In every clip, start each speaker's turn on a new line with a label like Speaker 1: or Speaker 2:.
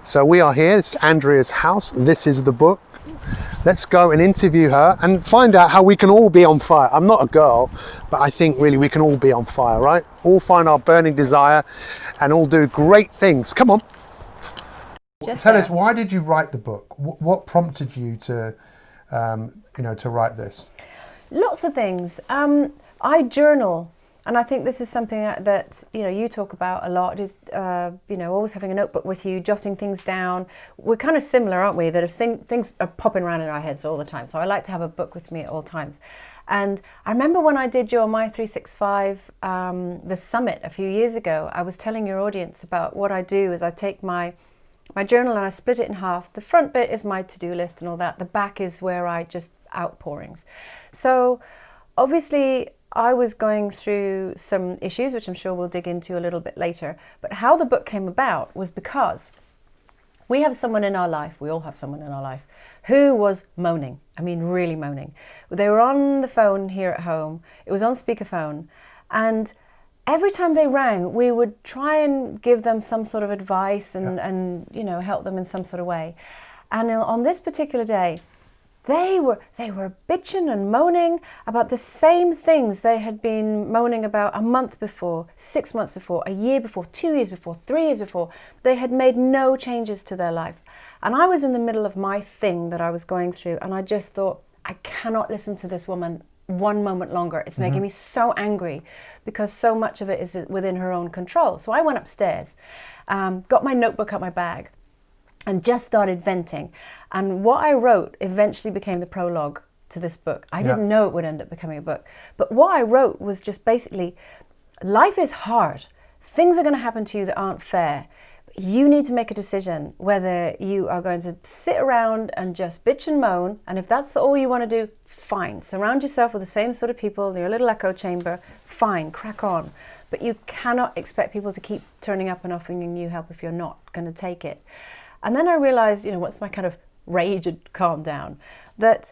Speaker 1: So we are here, it's Andrea's house, this is the book. Let's go and interview her and find out how we can all be on fire. I'm not a girl, but I think really we can all be on fire, right? All find our burning desire and all do great things. Come on. Tell us, why did you write the book? What prompted you to, to write this?
Speaker 2: Lots of things. I journal. And I think this is something that you talk about a lot, is, always having a notebook with you, jotting things down. We're kind of similar, aren't we? That if things are popping around in our heads all the time. So I like to have a book with me at all times. And I remember when I did your My 365, the summit a few years ago, I was telling your audience about what I do is I take my journal and I split it in half. The front bit is my to-do list and all that. The back is where I just outpourings. So obviously, I was going through some issues, which I'm sure we'll dig into a little bit later. But how the book came about was because we have someone in our life, we all have someone in our life, who was moaning. I mean, really moaning. They were on the phone here at home. It was on speakerphone. And every time they rang, we would try and give them some sort of advice and help them in some sort of way. And on this particular day, they were bitching and moaning about the same things they had been moaning about a month before, 6 months before, a year before, 2 years before, 3 years before. They had made no changes to their life. And I was in the middle of my thing that I was going through, and I just thought, I cannot listen to this woman one moment longer. It's making me so angry because so much of it is within her own control. So I went upstairs, got my notebook out my bag, and just started venting. And what I wrote eventually became the prologue to this book. I didn't know it would end up becoming a book. But what I wrote was just basically, life is hard. Things are going to happen to you that aren't fair. You need to make a decision whether you are going to sit around and just bitch and moan. And if that's all you want to do, fine. Surround yourself with the same sort of people in your little echo chamber. Fine, crack on. But you cannot expect people to keep turning up and offering you help if you're not going to take it. And then I realized, once my kind of rage had calmed down, that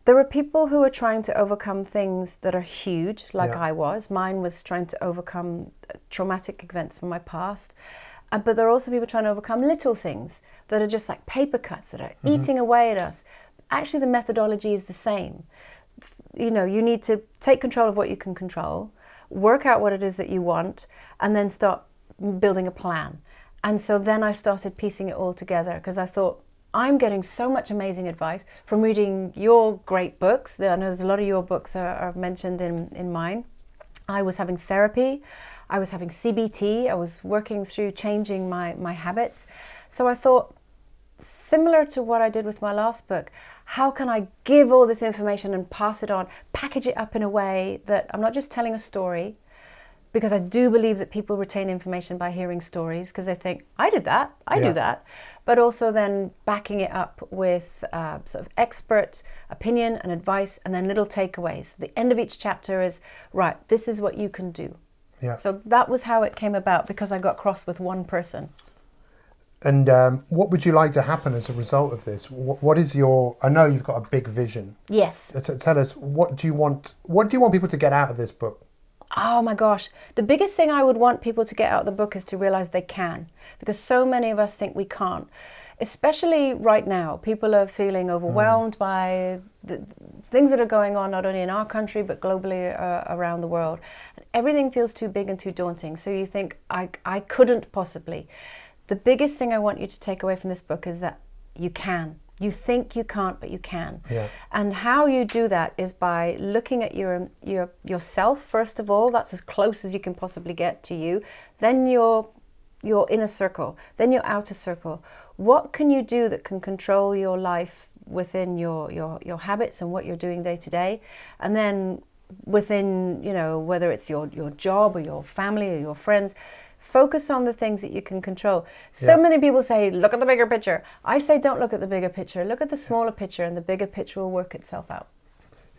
Speaker 2: there are people who are trying to overcome things that are huge, like I was. Mine was trying to overcome traumatic events from my past. But there are also people trying to overcome little things that are just like paper cuts that are eating away at us. Actually, the methodology is the same. You need to take control of what you can control, work out what it is that you want, and then start building a plan. And so then I started piecing it all together because I thought, I'm getting so much amazing advice from reading your great books. I know there's a lot of your books are mentioned in mine. I was having therapy. I was having CBT. I was working through changing my habits. So I thought, similar to what I did with my last book, how can I give all this information and pass it on, package it up in a way that I'm not just telling a story, because I do believe that people retain information by hearing stories because they think, I did that, I do that. But also then backing it up with sort of expert opinion and advice and then little takeaways. The end of each chapter is, right, this is what you can do. Yeah. So that was how it came about because I got cross with one person.
Speaker 1: And what would you like to happen as a result of this? What is I know you've got a big vision.
Speaker 2: Yes.
Speaker 1: Tell us, what do you want people to get out of this book?
Speaker 2: Oh my gosh. The biggest thing I would want people to get out of the book is to realize they can, because so many of us think we can't. Especially right now, people are feeling overwhelmed by the things that are going on, not only in our country, but globally around the world. Everything feels too big and too daunting. So you think, I couldn't possibly. The biggest thing I want you to take away from this book is that you can. You think you can't, but you can. Yeah. And how you do that is by looking at yourself, first of all. That's as close as you can possibly get to you. Then your inner circle, then your outer circle. What can you do that can control your life within your habits and what you're doing day to day? And then within, whether it's your job or your family or your friends, focus on the things that you can control. So many people say, look at the bigger picture. I say, don't look at the bigger picture. Look at the smaller picture, and the bigger picture will work itself out.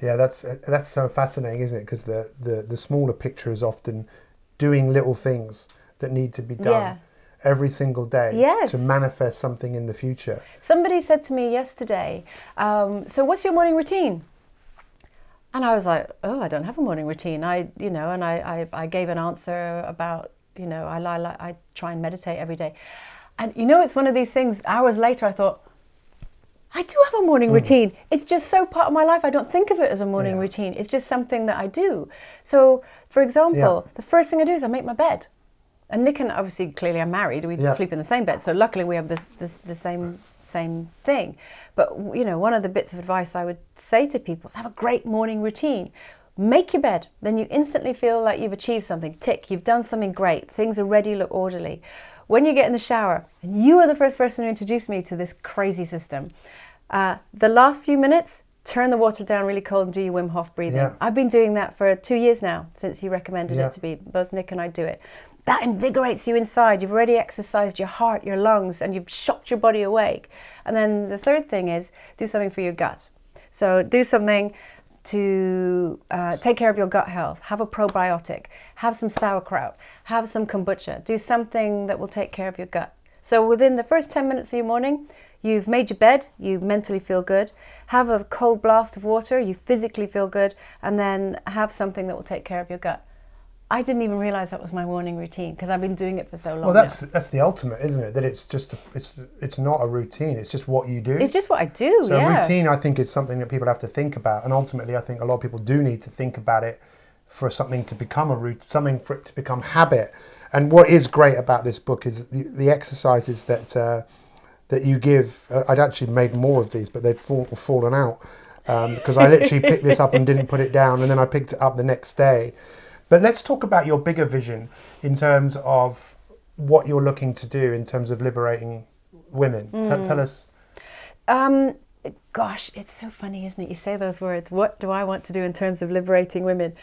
Speaker 1: Yeah, that's so fascinating, isn't it? Because the smaller picture is often doing little things that need to be done every single day to manifest something in the future.
Speaker 2: Somebody said to me yesterday, so what's your morning routine? And I was like, oh, I don't have a morning routine. I gave an answer about, I try and meditate every day. And it's one of these things, hours later I thought, I do have a morning routine. It's just so part of my life. I don't think of it as a morning routine. It's just something that I do. So, for example, the first thing I do is I make my bed. And Nick and obviously, clearly I'm married. We sleep in the same bed. So luckily we have the same thing. But, one of the bits of advice I would say to people is have a great morning routine. Make your bed. Then you instantly feel like you've achieved something. Tick, you've done something great. Things already look orderly. When you get in the shower, and you are the first person who introduced me to this crazy system, the last few minutes, turn the water down really cold and do your Wim Hof breathing. Yeah. I've been doing that for 2 years now, since you recommended it to me. Both Nick and I do it. That invigorates you inside. You've already exercised your heart, your lungs, and you've shocked your body awake. And then the third thing is do something for your gut. So do something to take care of your gut health. Have a probiotic. Have some sauerkraut. Have some kombucha. Do something that will take care of your gut. So within the first 10 minutes of your morning, you've made your bed, you mentally feel good. Have a cold blast of water, you physically feel good. And then have something that will take care of your gut. I didn't even realize that was my morning routine because I've been doing it for so long. Well,
Speaker 1: that's the ultimate, isn't it? That it's just it's not a routine. It's just what you do.
Speaker 2: It's just what I do.
Speaker 1: So a routine, I think, is something that people have to think about, and ultimately, I think a lot of people do need to think about it for something to become a routine, something for it to become habit. And what is great about this book is the exercises that you give. I'd actually made more of these, but they'd fallen out because I literally picked this up and didn't put it down, and then I picked it up the next day. But let's talk about your bigger vision in terms of what you're looking to do in terms of liberating women. Tell us.
Speaker 2: Gosh, it's so funny, isn't it? You say those words. What do I want to do in terms of liberating women?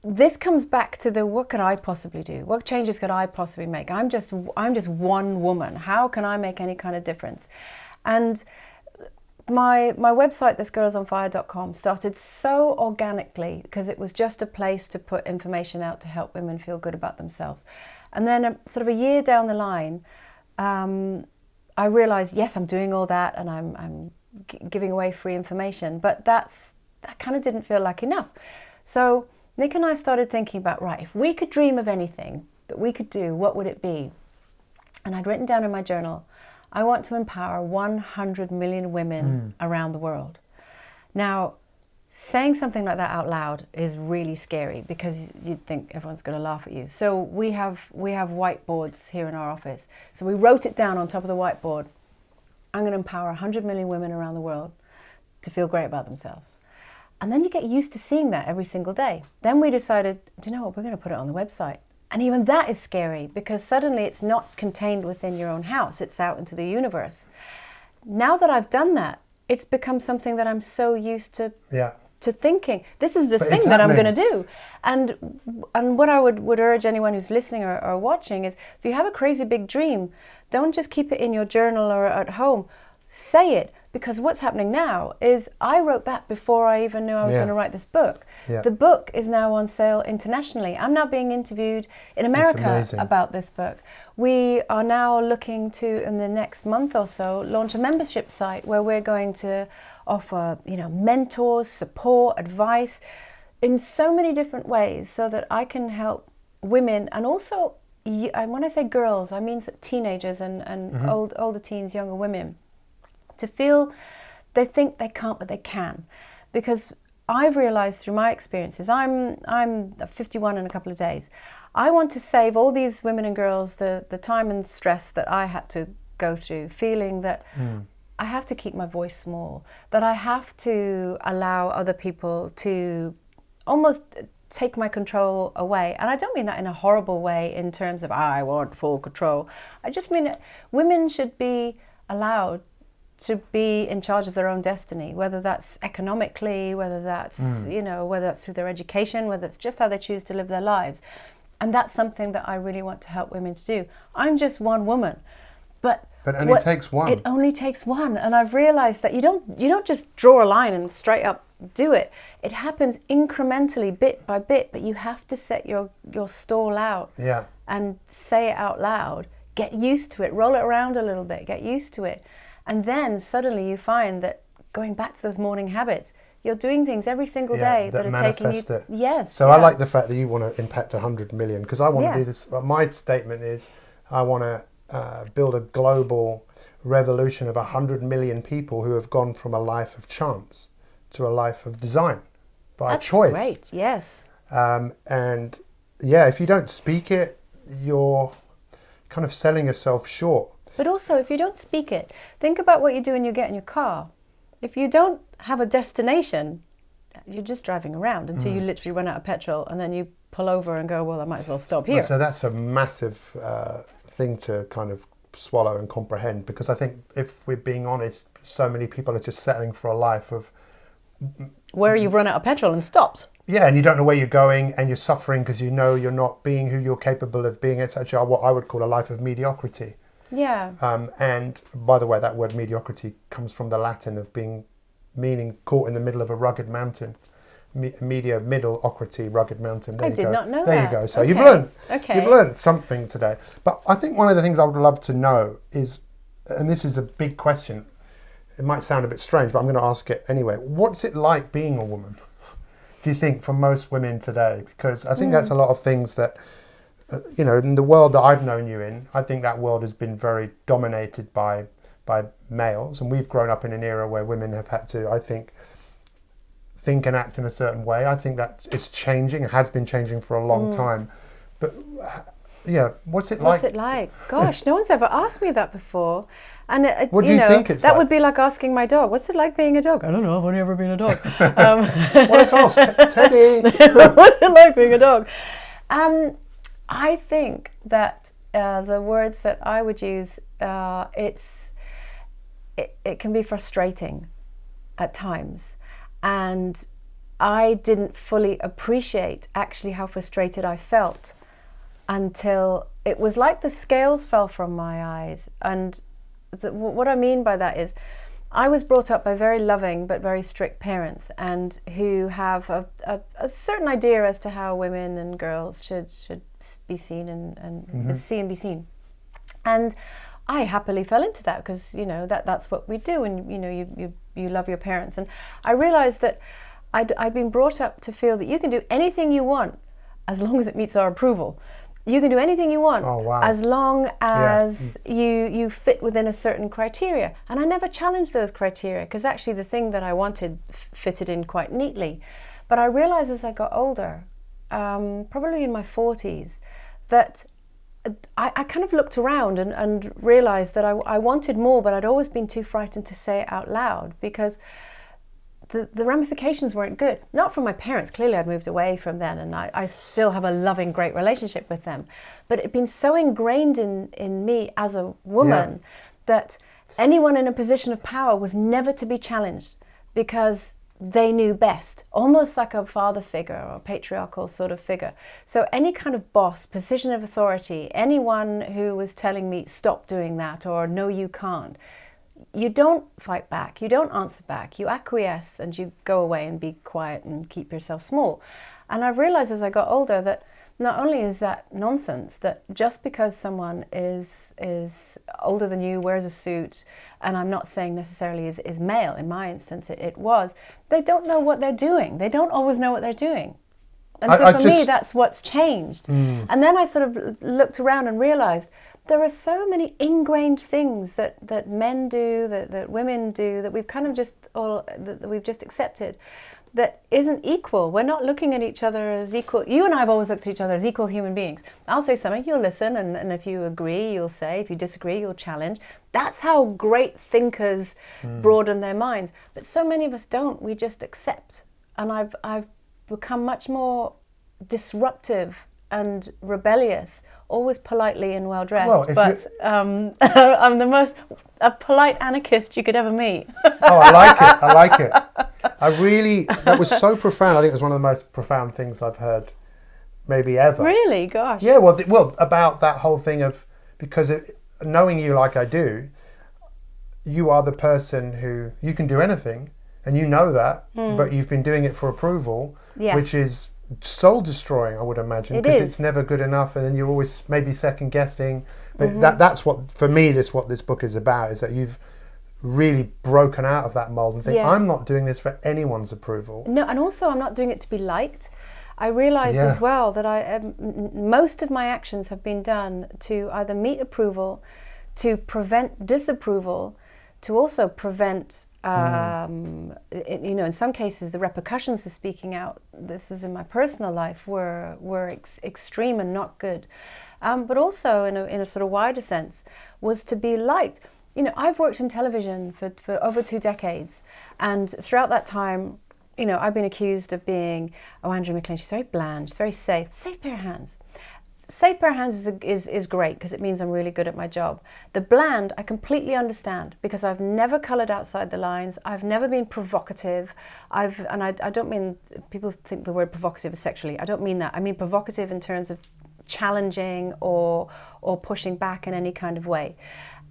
Speaker 2: This comes back to what could I possibly do? What changes could I possibly make? I'm just one woman. How can I make any kind of difference? And my website, thisgirlsonfire.com, started so organically because it was just a place to put information out to help women feel good about themselves. And then sort of a year down the line, I realized, yes, I'm doing all that and I'm giving away free information, but that kind of didn't feel like enough. So Nick and I started thinking about, right, if we could dream of anything that we could do, what would it be? And I'd written down in my journal, I want to empower 100 million women around the world. Now, saying something like that out loud is really scary because you'd think everyone's going to laugh at you. So we have whiteboards here in our office. So we wrote it down on top of the whiteboard. I'm going to empower 100 million women around the world to feel great about themselves. And then you get used to seeing that every single day. Then we decided, do you know what, we're going to put it on the website. And even that is scary because suddenly it's not contained within your own house. It's out into the universe. Now that I've done that, it's become something that I'm so used to thinking. This is the thing that I'm going to do. And what I would urge anyone who's listening or watching is if you have a crazy big dream, don't just keep it in your journal or at home. Say it. Because what's happening now is I wrote that before I even knew I was going to write this book. Yeah. The book is now on sale internationally. I'm now being interviewed in America about this book. We are now looking to, in the next month or so, launch a membership site where we're going to offer, mentors, support, advice in so many different ways so that I can help women and also, and when I say girls, I mean teenagers and older teens, younger women, to feel they think they can't, but they can. Because I've realized through my experiences, I'm 51 in a couple of days. I want to save all these women and girls the time and stress that I had to go through, feeling that I have to keep my voice small, that I have to allow other people to almost take my control away. And I don't mean that in a horrible way in terms of, I want full control. I just mean that women should be allowed to be in charge of their own destiny, whether that's economically, whether that's, whether that's through their education, whether it's just how they choose to live their lives. And that's something that I really want to help women to do. I'm just one woman, but
Speaker 1: it only takes one.
Speaker 2: It only takes one. And I've realized that you don't just draw a line and straight up do it. It happens incrementally, bit by bit, but you have to set your stall out and say it out loud. Get used to it, roll it around a little bit, get used to it. And then suddenly you find that going back to those morning habits, you're doing things every single day that are taking you.
Speaker 1: It. Yes. So I like the fact that you want to impact 100 million because I want to do this. My statement is I want to build a global revolution of 100 million people who have gone from a life of chance to a life of design by
Speaker 2: That's
Speaker 1: choice.
Speaker 2: Great, yes.
Speaker 1: And yeah, if you don't speak it, you're kind of selling yourself short.
Speaker 2: But also, if you don't speak it, think about what you do when you get in your car. If you don't have a destination, you're just driving around until you literally run out of petrol, and then you pull over and go, well, I might as well stop here.
Speaker 1: So that's a massive thing to kind of swallow and comprehend, because I think if we're being honest, so many people are just settling for a life of
Speaker 2: where you've run out of petrol and stopped.
Speaker 1: Yeah, and you don't know where you're going, and you're suffering because you know you're not being who you're capable of being. It's actually what I would call a life of mediocrity.
Speaker 2: Yeah.
Speaker 1: And by the way, that word mediocrity comes from the Latin of meaning caught in the middle of a rugged mountain. Mediocrity, rugged mountain. There
Speaker 2: I
Speaker 1: you
Speaker 2: did
Speaker 1: go.
Speaker 2: not know
Speaker 1: there
Speaker 2: that.
Speaker 1: You go. So
Speaker 2: Okay.
Speaker 1: you've learned something today. But I think one of the things I would love to know is, and this is a big question, it might sound a bit strange, but I'm going to ask it anyway. What's it like being a woman, do you think, for most women today? Because I think that's a lot of things that, in the world that I've known you in, I think that world has been very dominated by males. And we've grown up in an era where women have had to, I think and act in a certain way. I think that it's changing, it has been changing for a long time. But yeah, what's it like?
Speaker 2: What's it like? Gosh, no one's ever asked me that before. And
Speaker 1: what do you think it's
Speaker 2: that
Speaker 1: like?
Speaker 2: would be like asking my dog, what's it like being a dog? I don't know, I've only ever been a dog.
Speaker 1: Well, let's ask Teddy.
Speaker 2: What's it like being a dog? I think that the words that I would use, it can be frustrating at times. And I didn't fully appreciate actually how frustrated I felt until it was like the scales fell from my eyes. And what I mean by that is I was brought up by very loving but very strict parents, and who have a certain idea as to how women and girls should be seen and see and be seen. And I happily fell into that because that's what we do, and you love your parents. And I realized that I'd been brought up to feel that you can do anything you want as long as it meets our approval. You can do anything you want as long as you fit within a certain criteria. And I never challenged those criteria, because actually the thing that I wanted fitted in quite neatly. But I realized as I got older, probably in my 40s, that I kind of looked around and realized that I wanted more, but I'd always been too frightened to say it out loud, because the ramifications weren't good. Not from my parents, clearly I'd moved away from them, and I still have a loving, great relationship with them. But it'd been so ingrained in me as a woman that anyone in a position of power was never to be challenged, because they knew best, almost like a father figure or a patriarchal sort of figure. So any kind of boss, position of authority, anyone who was telling me, stop doing that, or no, you can't, you don't fight back, you don't answer back, you acquiesce and you go away and be quiet and keep yourself small. And I realized as I got older that not only is that nonsense, that just because someone is older than you, wears a suit, and I'm not saying necessarily is male, in my instance it was, they don't know what they're doing. They don't always know what they're doing. And so for me, that's what's changed. And then I sort of looked around and realized there are so many ingrained things that men do, that women do, that we've kind of that we've just accepted, that isn't equal. We're not looking at each other as equal. You and I have always looked at each other as equal human beings. I'll say something, you'll listen, and if you agree, you'll say. If you disagree, you'll challenge. That's how great thinkers broaden their minds. But so many of us don't. We just accept. And I've become much more disruptive and rebellious, always politely and well-dressed. But I'm the most polite anarchist you could ever meet.
Speaker 1: Oh, I like it. That was so profound. I think it was one of the most profound things I've heard maybe ever.
Speaker 2: Really? Gosh.
Speaker 1: Yeah, well, about that whole thing of, because knowing you like I do, you are the person who, you can do anything, and you know that, but you've been doing it for approval, which is soul destroying, I would imagine, because it's never good enough, and then you're always maybe second guessing. But that's what, for me, what this book is about, is that you've really broken out of that mold and think, I'm not doing this for anyone's approval.
Speaker 2: No, and also I'm not doing it to be liked. I realized
Speaker 1: Yeah.
Speaker 2: as well that most of my actions have been done to either meet approval, to prevent disapproval, to also prevent, in some cases, the repercussions for speaking out. This was in my personal life were extreme and not good. But also, in a sort of wider sense, was to be liked. I've worked in television for over 2 decades, and throughout that time, I've been accused of being, Andrea Mclean, she's very bland, she's very safe pair of hands. Safe pair of hands is great because it means I'm really good at my job. The bland, I completely understand because I've never coloured outside the lines. I've never been provocative. I don't mean, people think the word provocative is sexually. I don't mean that. I mean provocative in terms of challenging or pushing back in any kind of way.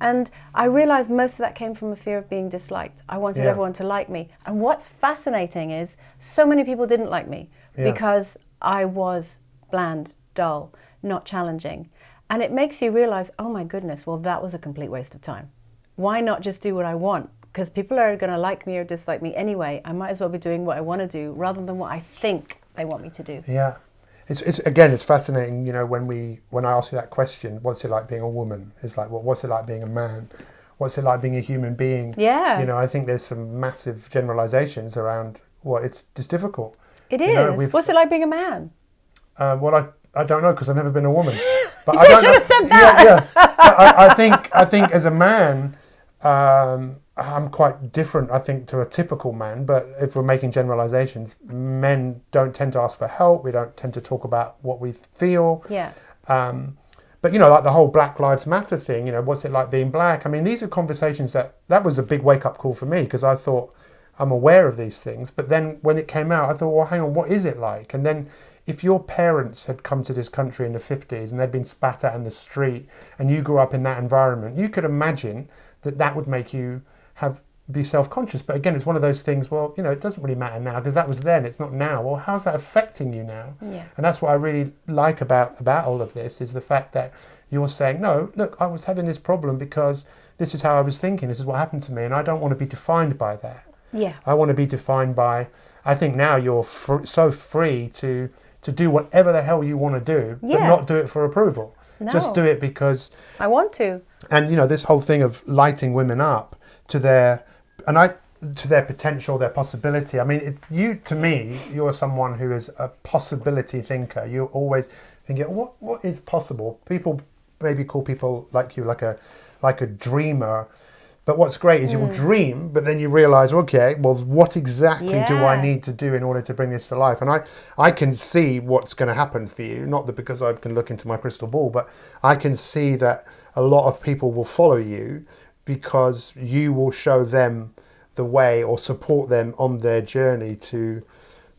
Speaker 2: And I realized most of that came from a fear of being disliked. I wanted everyone to like me. And what's fascinating is so many people didn't like me because I was bland, dull, not challenging. And it makes you realize, oh my goodness, well, that was a complete waste of time. Why not just do what I want? Because people are going to like me or dislike me anyway. I might as well be doing what I want to do rather than what I think they want me to do.
Speaker 1: Yeah. It's fascinating, when I ask you that question, what's it like being a woman? It's like, well, what's it like being a man? What's it like being a human being?
Speaker 2: Yeah.
Speaker 1: I think there's some massive generalizations around it's just difficult.
Speaker 2: It is. What's it like being a man?
Speaker 1: Well, I don't know because I've never been a woman. But
Speaker 2: I should have said that.
Speaker 1: Yeah. But I think as a man, I'm quite different, I think, to a typical man. But if we're making generalizations, men don't tend to ask for help. We don't tend to talk about what we feel.
Speaker 2: Yeah.
Speaker 1: But like the whole Black Lives Matter thing, what's it like being black? I mean, these are conversations that was a big wake-up call for me because I thought I'm aware of these things. But then when it came out, I thought, well, hang on, what is it like? And then if your parents had come to this country in the 50s and they'd been spat at in the street and you grew up in that environment, you could imagine that would make you be self-conscious. But again, it's one of those things, well, it doesn't really matter now because that was then, it's not now. Well, how's that affecting you now?
Speaker 2: Yeah.
Speaker 1: And that's what I really like about all of this is the fact that you're saying, no, look, I was having this problem because this is how I was thinking, this is what happened to me, and I don't want to be defined by that.
Speaker 2: Yeah.
Speaker 1: I want to be defined by, I think now you're so free to do whatever the hell you want to do, but not do it for approval.
Speaker 2: No.
Speaker 1: Just do it because
Speaker 2: I want to.
Speaker 1: And this whole thing of lighting women up to their potential, their possibility. I mean, to me, you're someone who is a possibility thinker. You're always thinking, what is possible? People maybe call people like you like a dreamer. But what's great is you'll dream, but then you realize, okay, well, what exactly do I need to do in order to bring this to life? And I can see what's going to happen for you, not that because I can look into my crystal ball, but I can see that a lot of people will follow you because you will show them the way or support them on their journey to...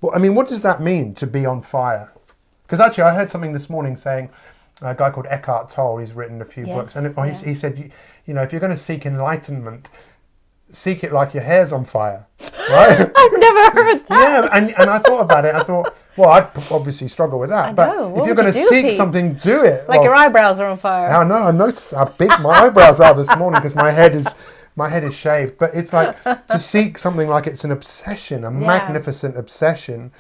Speaker 1: Well, I mean, what does that mean, to be on fire? Because actually, I heard something this morning saying, a guy called Eckhart Tolle, he's written a few books, and he said, if you're going to seek enlightenment, seek it like your hair's on fire, right?
Speaker 2: I've never heard that.
Speaker 1: Yeah, and I thought about it. I thought, well, I'd obviously struggle with that. But if you're going to seek something, do it.
Speaker 2: Like your eyebrows are on fire.
Speaker 1: I know. I noticed how big my eyebrows are this morning because my head is shaved. But it's like to seek something like it's an obsession, a magnificent obsession.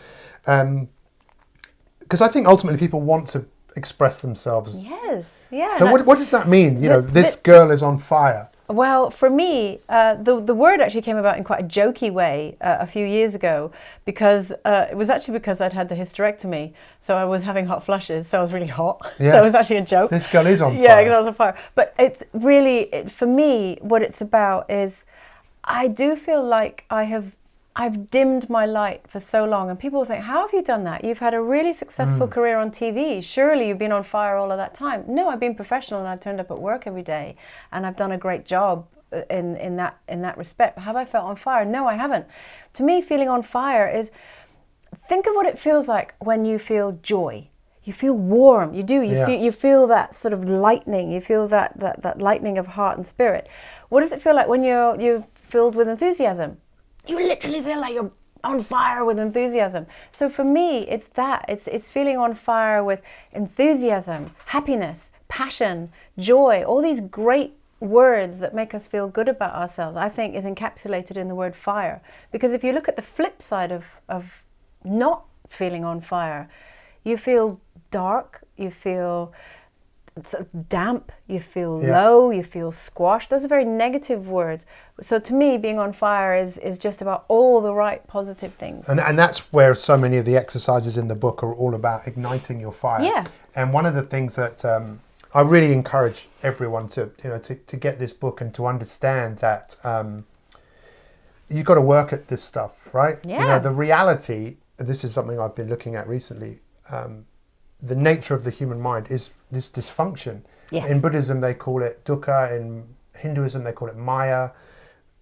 Speaker 1: Because I think ultimately people want to express themselves.
Speaker 2: Yes, yeah.
Speaker 1: So what does that mean? This girl is on fire.
Speaker 2: Well, for me, the word actually came about in quite a jokey way a few years ago because it was actually because I'd had the hysterectomy. So I was having hot flushes, so I was really hot. Yeah. So it was actually a joke.
Speaker 1: This girl is on fire.
Speaker 2: Yeah, because I was on fire. But it's really, for me, what it's about is I do feel like I've dimmed my light for so long, and people think, how have you done that? You've had a really successful career on TV. Surely you've been on fire all of that time. No, I've been professional and I've turned up at work every day and I've done a great job in that respect. Have I felt on fire? No, I haven't. To me, feeling on fire is, think of what it feels like when you feel joy. You feel warm. You do. You feel that sort of lightning. You feel that lightning of heart and spirit. What does it feel like when you're filled with enthusiasm? You literally feel like you're on fire with enthusiasm. So for me, it's that. It's feeling on fire with enthusiasm, happiness, passion, joy, all these great words that make us feel good about ourselves, I think is encapsulated in the word fire. Because if you look at the flip side of not feeling on fire. You feel dark, you feel sort of damp, you feel low, you feel squashed. Those are very negative words. So to me, being on fire is just about all the right positive things.
Speaker 1: And that's where so many of the exercises in the book are all about igniting your fire.
Speaker 2: Yeah.
Speaker 1: And one of the things that I really encourage everyone to get this book and to understand that you've got to work at this stuff, right?
Speaker 2: Yeah.
Speaker 1: The reality, this is something I've been looking at recently, the nature of the human mind is this dysfunction.
Speaker 2: Yes.
Speaker 1: In Buddhism, they call it dukkha. In Hinduism, they call it maya.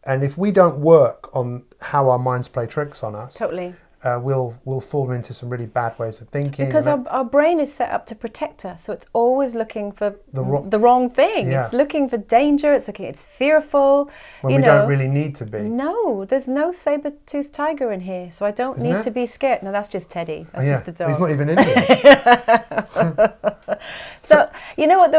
Speaker 1: And if we don't work on how our minds play tricks on us,
Speaker 2: Totally.
Speaker 1: We'll fall into some really bad ways of thinking.
Speaker 2: Because our brain is set up to protect us, so it's always looking for the wrong thing.
Speaker 1: Yeah.
Speaker 2: It's looking for danger. It's fearful.
Speaker 1: When we don't really need to be.
Speaker 2: No, there's no saber-toothed tiger in here, so I don't need to be scared. No, that's just Teddy. That's just the dog.
Speaker 1: He's not even in here.
Speaker 2: So you know what?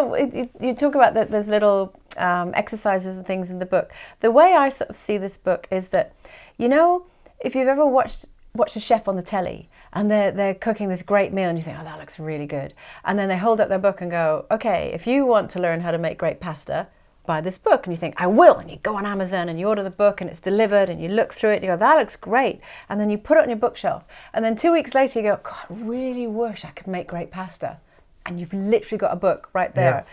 Speaker 2: You talk about that. There's little exercises and things in the book. The way I sort of see this book is that, if you've ever watched a chef on the telly and they're cooking this great meal and you think, oh, that looks really good. And then they hold up their book and go, okay, if you want to learn how to make great pasta, buy this book. And you think, I will. And you go on Amazon and you order the book and it's delivered and you look through it and you go, that looks great. And then you put it on your bookshelf. And then 2 weeks later you go, God, I really wish I could make great pasta. And you've literally got a book right there.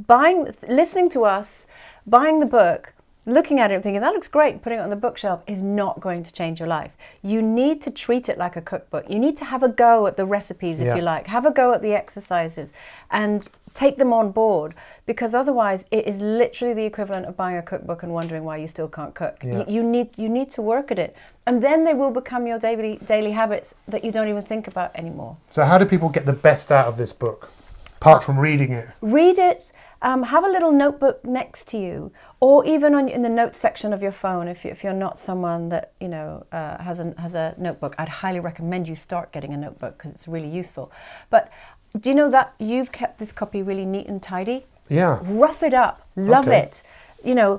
Speaker 2: Yeah. Listening to us, buying the book, looking at it and thinking, that looks great, putting it on the bookshelf is not going to change your life. You need to treat it like a cookbook. You need to have a go at the recipes, if you like. Have a go at the exercises and take them on board, because otherwise it is literally the equivalent of buying a cookbook and wondering why you still can't cook. Yeah. You need to work at it. And then they will become your daily habits that you don't even think about anymore.
Speaker 1: So how do people get the best out of this book, apart from reading it?
Speaker 2: Read it. Have a little notebook next to you, or even in the notes section of your phone. If you're not someone that has a notebook, I'd highly recommend you start getting a notebook because it's really useful. But do you know that you've kept this copy really neat and tidy?
Speaker 1: Yeah.
Speaker 2: Rough it up, love it.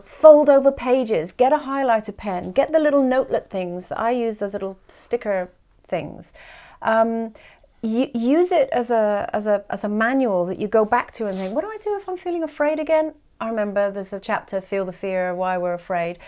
Speaker 2: Fold over pages. Get a highlighter pen. Get the little notelet things. I use those little sticker things. Use it as a manual that you go back to and think, what do I do if I'm feeling afraid again? I remember there's a chapter, Feel the Fear, Why We're Afraid.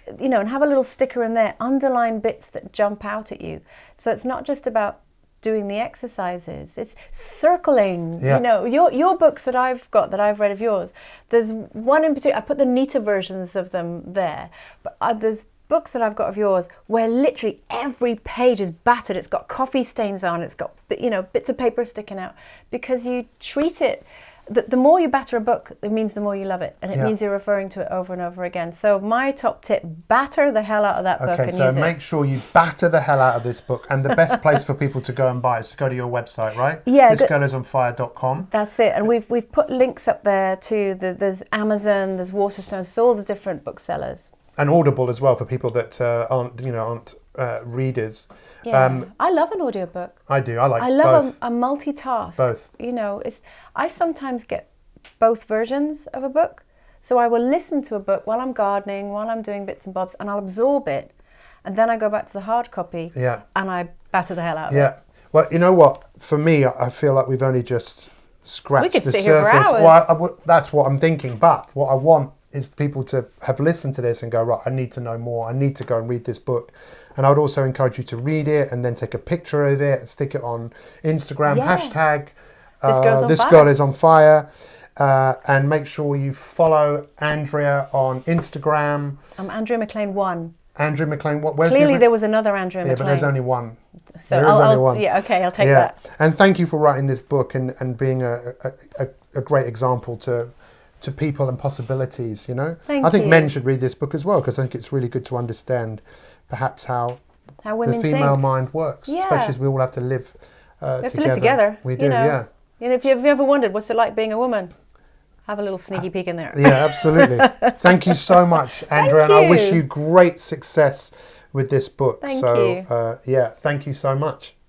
Speaker 2: And have a little sticker in there, underline bits that jump out at you. So it's not just about doing the exercises, it's circling. Yeah. Your books that I've got, that I've read of yours, there's one in particular, I put the neater versions of them there, but there's books that I've got of yours where literally every page is battered. It's got coffee stains on. It's got bits of paper sticking out, because you treat it. The more you batter a book, it means the more you love it, and it means you're referring to it over and over again. So my top tip: batter the hell out of that book.
Speaker 1: Okay, so make sure you batter the hell out of this book, and the best place for people to go and buy is to go to your website, right?
Speaker 2: Yeah,
Speaker 1: thisgirlisonfire.com.
Speaker 2: That's it, and we've put links up there to there's Amazon, there's Waterstones, there's all the different booksellers.
Speaker 1: And Audible as well for people that aren't readers.
Speaker 2: Yeah, I love an audiobook.
Speaker 1: I do. I
Speaker 2: love
Speaker 1: both.
Speaker 2: a multitask.
Speaker 1: Both.
Speaker 2: I sometimes get both versions of a book. So I will listen to a book while I'm gardening, while I'm doing bits and bobs, and I'll absorb it. And then I go back to the hard copy. Yeah. And I batter the hell out of it.
Speaker 1: Yeah. Well, you know what? For me, I feel like we've only just scratched the surface.
Speaker 2: We could sit here for hours.
Speaker 1: Well, that's what I'm thinking. But what I want is people to have listened to this and go, right, I need to know more. I need to go and read this book. And I would also encourage you to read it and then take a picture of it, stick it on Instagram, hashtag This Girl is on Fire. And make sure you follow Andrea on Instagram.
Speaker 2: I'm Andrea Mclean 1.
Speaker 1: Andrea Mclean,
Speaker 2: Clearly there was another Andrea Mclean.
Speaker 1: Yeah, but there's only one.
Speaker 2: So I'll one. Yeah, okay, I'll take that.
Speaker 1: And thank you for writing this book and being a great example to people and possibilities, I think men should read this book as well, because I think it's really good to understand perhaps how
Speaker 2: women
Speaker 1: the female
Speaker 2: think.
Speaker 1: mind works, especially as we all have to live together.
Speaker 2: We have to live together.
Speaker 1: We do, yeah.
Speaker 2: If you've ever wondered what's it like being a woman, have a little sneaky peek in there.
Speaker 1: Yeah, absolutely. Thank you so much, Andrea, and I wish you great success with this book.
Speaker 2: Thank you.
Speaker 1: Thank you so much.